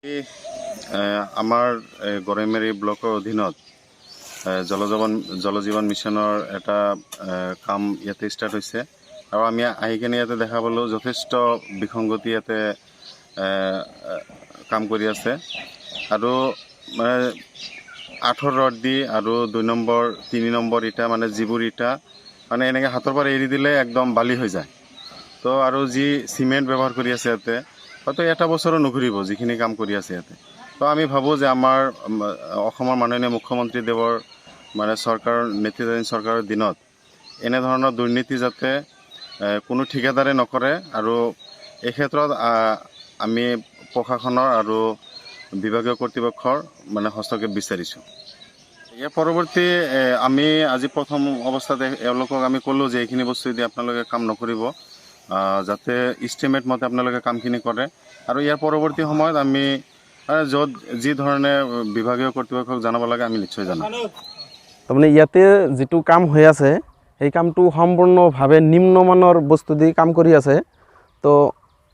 আমাৰ গৰৈমাৰী ব্লকৰ অধীনত জলজীৱন মিছনৰ এটা কাম ইয়াতে ষ্টাৰ্ট হৈছে আৰু আমি আহি কিনে ইয়াতে দেখা পালোঁ যথেষ্ট বিসংগতি ইয়াতে কাম কৰি আছে আৰু মানে 8 ৰড দি আৰু 2 নম্বৰ 3 নম্বৰ ইটা মানে যিবোৰ ইটা মানে এনেকৈ হাতৰ পৰা এৰি দিলে একদম বালি হৈ যায়। তো আৰু যি চিমেণ্ট ব্যৱহাৰ কৰি আছে ইয়াতে হয়তো এটা বছৰো নুঘূৰিব যিখিনি কাম কৰি আছে ইয়াতে। তো আমি ভাবোঁ যে আমাৰ অসমৰ মাননীয় মুখ্যমন্ত্ৰীদেৱৰ মানে চৰকাৰৰ নেতৃত্বাধীন চৰকাৰৰ দিনত এনেধৰণৰ দুৰ্নীতি যাতে কোনো ঠিকাদাৰে নকৰে আৰু এই ক্ষেত্ৰত আমি প্ৰশাসনৰ আৰু বিভাগীয় কৰ্তৃপক্ষৰ মানে হস্তক্ষেপ বিচাৰিছোঁ। ইয়াৰ পৰৱৰ্তী আমি আজি প্ৰথম অৱস্থাতে এওঁলোকক আমি ক'লোঁ যে এইখিনি বস্তু যদি আপোনালোকে কাম নকৰিব যাতে ইষ্টিমেট মতে আপোনালোকে কামখিনি কৰে আৰু ইয়াৰ পৰৱৰ্তী সময়ত আমি য'ত যি ধৰণে বিভাগীয় কৰ্তৃপক্ষক জনাব লাগে আমি নিশ্চয় জনাম। তাৰমানে ইয়াতে যিটো কাম হৈ আছে সেই কামটো সম্পূৰ্ণভাৱে নিম্নমানৰ বস্তু দি কাম কৰি আছে। তো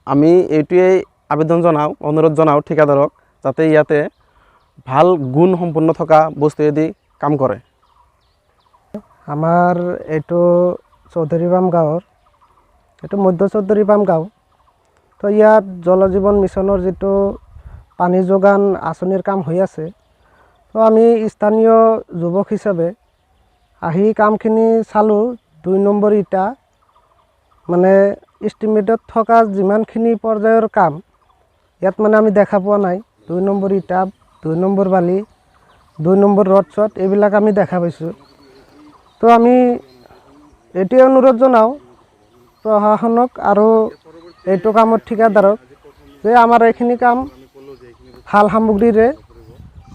আমি এইটোৱেই আবেদন জনাওঁ, অনুৰোধ জনাওঁ ঠিকাদাৰক যাতে ইয়াতে ভাল গুণ সম্পন্ন থকা বস্তুৱেদি কাম কৰে। আমাৰ এইটো চৌধুৰীবাম গাঁৱৰ এইটো মধ্য চৌধুৰীবাম গাঁও। তো ইয়াত জলজীৱন মিছনৰ যিটো পানী যোগান আঁচনিৰ কাম হৈ আছে, তো আমি স্থানীয় যুৱক হিচাপে আহি কামখিনি চালোঁ। 2 নম্বৰ ইটা মানে ইষ্টিমেটত থকা যিমানখিনি পৰ্যায়ৰ কাম ইয়াত মানে আমি দেখা পোৱা নাই। 2 নম্বৰ ইটা, 2 নম্বৰ বালি, 2 নম্বৰ ৰড শ্বট এইবিলাক আমি দেখা পাইছোঁ। তো আমি এইটোৱে অনুৰোধ জনাওঁ প্ৰশাসনক আৰু এইটো কামত ঠিকাদাৰক যে আমাৰ এইখিনি কাম ভাল সামগ্ৰীৰে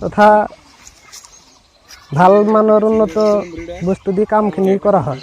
তথা ভাল মানৰ উন্নত বস্তু দি কামখিনি কৰা হয়।